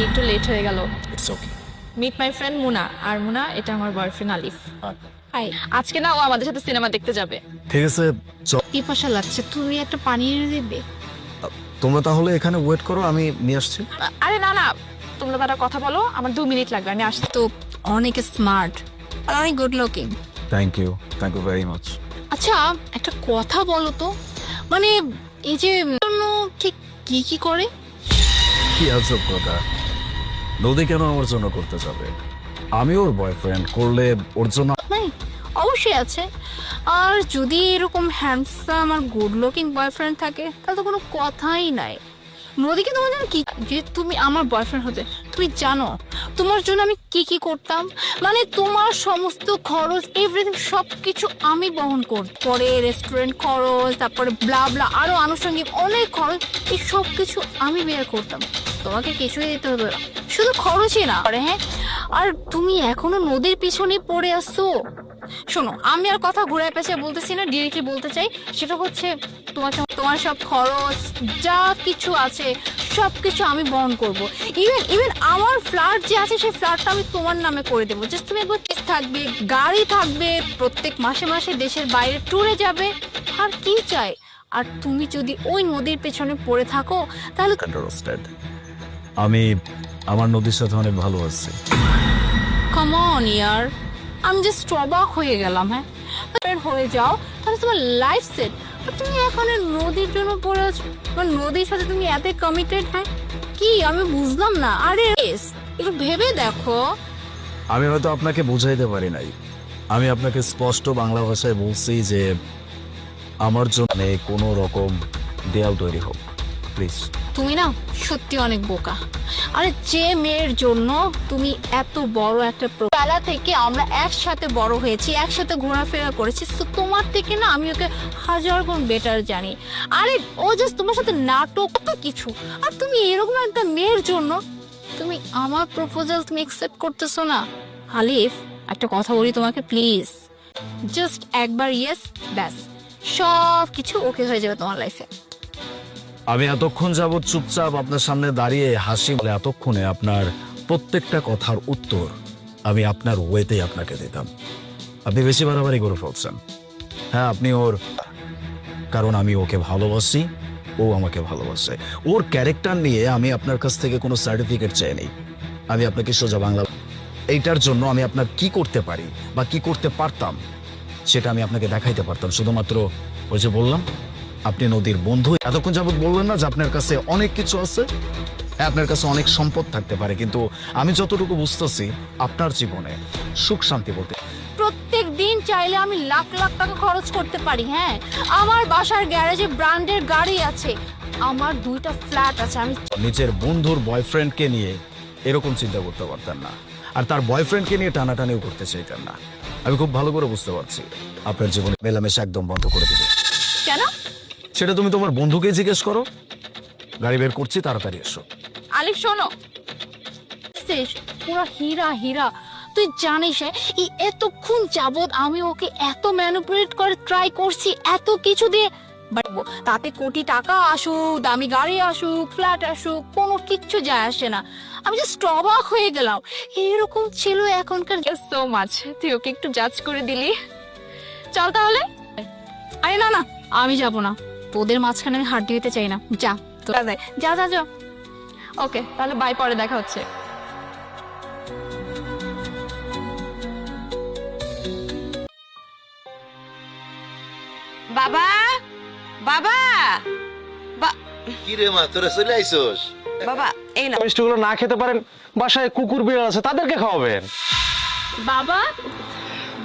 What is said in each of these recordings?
একটু লেট হয়ে গেল। It's okay. Meet my friend Muna. আর মুনা, এটা আমার বয়ফ্রেন্ড আলিফ। হাই। আজকে না ও আমাদের সাথে সিনেমা দেখতে যাবে। ঠিক আছে, পিপাসা লাগছে, তুমি একটা পানি এনে দিবে? তোমরা তাহলে এখানে ওয়েট করো, আমি নিয়ে আসছি। আরে না না, তোমরা তারা কথা বলো, আমার 2 মিনিট লাগবে, আমি আসছি। তো অনেক স্মার্ট আর অনেক good looking. Thank you very much. আচ্ছা, একটা কথা বলো তো, মানে এই যে ঠিক কি কি করে? কি আজব কথা, নদী কেন আমার জন্য করতে যাবে? আমি ওর বয়ফ্রেন্ড, করলে ওর জন্য। নাই, অবশ্যই আছে। আর যদি এরকম হ্যান্ডসাম আর গুড লুকিং বয়ফ্রেন্ড থাকে তাহলে তো কোনো কথাই নাই। নদীকে তোমার জন্য কি, যে তুমি আমার বয়ফ্রেন্ড হতে, তুমি জানো তোমার জন্য আমি কি কি করতাম? মানে তোমার সমস্ত খরচ, এভরিথিং সব কিছু আমি বহন করতাম। পরে রেস্টুরেন্ট খরচ, তারপরে ব্লা ব্লা আরো আনুষঙ্গিক অনেক খরচ, এই সব কিছু আমি বের করতাম। তোমাকে কিছুই দিতে হবে না, শুধু খরচই না। হ্যাঁ, আর তুমি এখনো নদীর পিছনে পড়ে আসছো। শোনো, আমি আর কথা ঘুরে পেঁচে বলতেছি না, ডিরেক্টলি বলতে চাই, সেটা হচ্ছে তোমাকে, তোমার সব খরচ যা কিছু আছে সব কিছু আমি বহন করব। ইভেন আমার ফ্ল্যাট যে আছে সেই ফ্ল্যাটটা আমি তোমার নামে করে দেবো। জাস্ট তুমি একবার থাকবে, গাড়ি থাকবে, প্রত্যেক মাসে মাসে দেশের বাইরে ট্যুরে যাবে, আর কি চাই? আর তুমি যদি ওই নদীর পেছনে পড়ে থাকো তাহলে আমি আমার নদীর সাথে অনেক ভালো আছি। কাম অন ইয়ার, আমি জাস্ট অবাক হয়ে গেলাম। হ্যাঁ, হয়ে যাও তাহলে তোমার লাইফ সেট। আর তুমি এখন নদীর জন্য পড়ে আছো, নদীর সাথে তুমি এত কমিটেড। হ্যাঁ, কি আমি বুঝলাম না। আরে একটু ভেবে দেখো। আমি হয়তো আপনাকে বুঝাইতে পারি নাই, আমি আপনাকে স্পষ্ট বাংলা ভাষায় বলছি যে আমার জন্য কোনো রকম দেয়াল তৈরি হোক, প্লিজ। তুমি না সত্যি অনেক বোকা। আরে যে মেয়ের জন্য তুমি এত বড় একটা বেলা থেকে আমরা একসাথে বড় হয়েছি, একসাথে ঘোরাফেরা করেছি, তো তোমার থেকে না আমি ওকে 1000 গুণ বেটার জানি। আরে ও জাস্ট তোমার সাথে নাটক তো কিছু, আর তুমি এরকম একটা মেয়ের জন্য তুমি আমার প্রপোজাল তুমি অ্যাকসেপ্ট করতেছো না। আলিফ, একটা কথা বলি তোমাকে প্লিজ, জাস্ট একবার ইয়েস, ব্যাস সব কিছু ওকে হয়ে যাবে তোমার লাইফে। আমি এতক্ষণ যাবৎ চুপচাপ আপনার সামনে দাঁড়িয়ে হাসি বলে, এতক্ষণে আপনার প্রত্যেকটা কথার উত্তর আমি আপনার ওয়েতেই আপনাকে দিতাম। আপনি বেশি বাড়াবাড়ি করে ফেলছেন। হ্যাঁ, আপনি ওর, কারণ আমি ওকে ভালোবাসি, ও আমাকে ভালোবাসে। ওর ক্যারেক্টার নিয়ে আমি আপনার কাছ থেকে কোনো সার্টিফিকেট চাইনি। আমি আপনাকে সোজা বাংলা, এইটার জন্য আমি আপনার কি করতে পারি বা কি করতে পারতাম সেটা আমি আপনাকে দেখাইতে পারতাম। শুধুমাত্র ওই যে বললাম আপনি নদীর বন্ধু, এতক্ষণ যাবত বললেন না যে আপনার কাছে অনেক কিছু আছে, আপনার কাছে অনেক সম্পদ থাকতে পারে, কিন্তু আমি যতটুকু বুঝতেছি আপনার জীবনে সুখ শান্তি বলতে প্রত্যেক দিন চাইলে আমি লাখ লাখ টাকা খরচ করতে পারি। হ্যাঁ, আমার বাসার গ্যারেজে ব্র্যান্ডের গাড়ি আছে, আমার 2টা ফ্ল্যাট আছে। আমি নিজের বন্ধুর বয়ফ্রেন্ডকে নিয়ে এরকম চিন্তা করতে পারতেন না, আর তার বয়ফ্রেন্ডকে নিয়ে টানাটানিও করতে চাইতেন না। আমি খুব ভালো করে বুঝতে পারছি আপনার জীবনে মেলামেশা একদম বন্ধ করে দিবে। কেন? সেটা তুমি তোমার বন্ধুকে জিজ্ঞেস করো। গাড়ি বের করছি, তাড়াতাড়ি এসো। আলিফ শোনো, পুরো হীরা হীরা, তুই জানিস এই এতক্ষণ যাবত আমি ওকে এত ম্যানিপুলেট করে ট্রাই করছি, এত কিছু দিয়ে, তাতে কোটি টাকা আসুক, দামি গাড়ি আসুক, ফ্ল্যাট আসুক, কোনো কিচ্ছু যায় আসে না। আমি জাস্ট অবাক হয়ে গেলাম, এরকম ছিল এখনকার। সো মাচ, তুই ওকে একটু জাজ করে দিলি। চল তাহলে। আরে না না, আমি যাব না, তোদের মাঝখানে আমি হাত দিতে চাই না। যা যা যা যা। ওকে তাহলে বাই, পরে দেখা হচ্ছে। বাবা, বাবা, কি রে মা, তোরা চলে আইসোস? বাবা এই না, মিষ্টিগুলো না খেতে পারেন, বাসায় কুকুর বিড়াল আছে, তাদেরকে খাওয়াবেন। বাবা,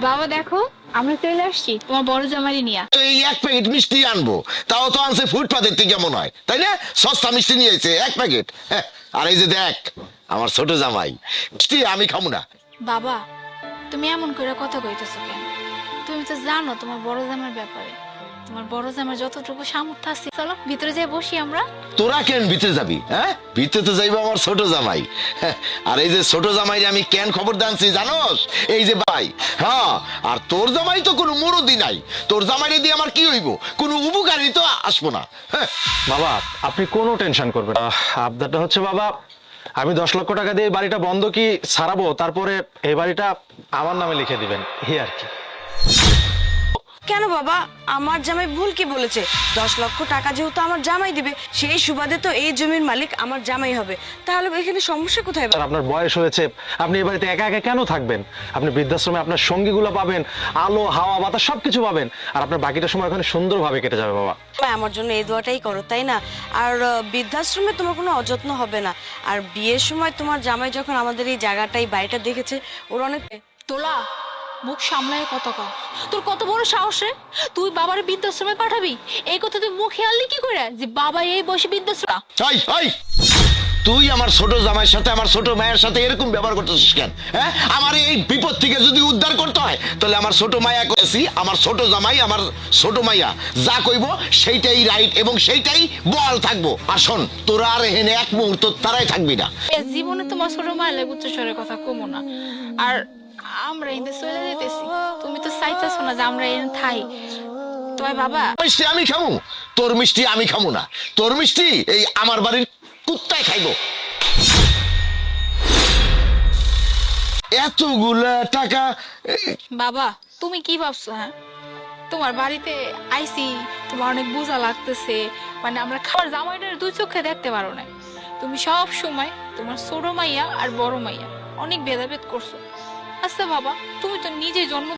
বাবা দেখো আমরা চলে আসছি তোমার বড় জামাই নিয়ে। এই 1 প্যাকেট মিষ্টি আনবো, তাও তো আনছে ফুটপাতের থেকে, কেমন হয় তাই না? সস্তা মিষ্টি নিয়ে এসে 1 প্যাকেট। আর এই যে দেখ আমার ছোট জামাই, মিষ্টি আমি খাবো না। বাবা, তুমি এমন করে কথা কইতেছো কেন? তুমি তো জানো তোমার বড় জামাইয়ের ব্যাপারে, তোমার বড় জামাই যতটুকু সামর্থ্য আছে। চলো ভিতরে যাই বসি আমরা। তোরা কেন ভিতরে যাবি? হ্যাঁ, ভিতরে তো যাইবো আমার ছোট জামাই। আর এই যে ছোট জামাই আমি কেন খবর দানছি জানোস? এই যে ভাই, হ্যাঁ, আর তোর জামাই তো কোনো মুরুদি নাই, তোর জামাইরে দিয়ে আমার কি হইব? কোনো উপকারী তো আসবো না। বাবা আপনি কোনো টেনশন করবেন না, আবদারটা হচ্ছে বাবা আমি 10 লক্ষ টাকা দিয়ে এই বাড়িটা বন্ধ কি ছাড়াবো, তারপরে এই বাড়িটা আমার নামে লিখে দিবেন, এই আর কি। কেন বাবা, আমার জামাই ভুল কি বলেছে? 10 লক্ষ টাকা যেহেতু আমার জামাই দিবে, সেই সুবাদে তো এই জমির মালিক আমার জামাই হবে। তাহলে এখানে সমস্যা কোথায়? আর আপনার বয়স হয়েছে, আপনি এই বাড়িতে একা একা কেন থাকবেন? আপনি বৃদ্ধাশ্রমে আপনার সঙ্গীগুলো পাবেন, আলো হাওয়া বাতাস সবকিছু পাবেন, আর আপনার বাকিটা সময় ওখানে সুন্দরভাবে কেটে যাবে বাবা। আমার জন্য এই দোয়াটাই করো, তাই না? আর বৃদ্ধাশ্রমে তোমার কোনো অযত্ন হবে না। আর বিয়ের সময় তোমার জামাই যখন আমাদের এই জায়গাটাই বাড়িটা দেখেছে, ওর অনেক তোলা মুখ সামলায় কত কম, তোর কত বড় সাহস রে? তুই বাবার বৃদ্ধাশ্রমে পাঠাবি? এই কথা তুই মুখে আনলি কি করে যে বাবা এই বসে বৃদ্ধাশ্রম? এই এই তুই আমার ছোট জামাইয়ের সাথে, আমার ছোট মায়ের সাথে এরকম ব্যবহার করতেছিস কেন? হ্যাঁ, আমার এই বিপদ থেকে যদি উদ্ধার করতে হয় তাহলে আমার ছোট মায়া কইছি, আমার ছোট জামাই, আমার ছোট মাইয়া যা কইব সেইটাই রাইট এবং সেইটাই বল থাকবো। আর শোন, তোরা আর এখানে এক মুহূর্ত তারাই থাকবি না। জীবনে তোমার ছোট মায়ের উচ্চস্বরের কথা কমো না। আর আমরা এনে চলে যেতেছি, তুমি তো চাইতেছো না যে আমরা এনে থাই। তবে বাবা, মিষ্টি আমি খামু, তোর মিষ্টি আমি খামু না। তোর মিষ্টি এই আমার বাড়ির কুত্তায় খাইবো। এতগুলা টাকা বাবা তুমি কি ভাবছো? হ্যাঁ, তোমার বাড়িতে আইসি, তোমার অনেক বোঝা লাগতেছে, মানে আমরা খাবার জামাইটার দুই চোখে দেখতে পারো না। তুমি সব সময় তোমার ছোট মাইয়া আর বড় মাইয়া অনেক ভেদাভেদ করছো। আচ্ছা বাবা, তুমি তো নিজে জন্ম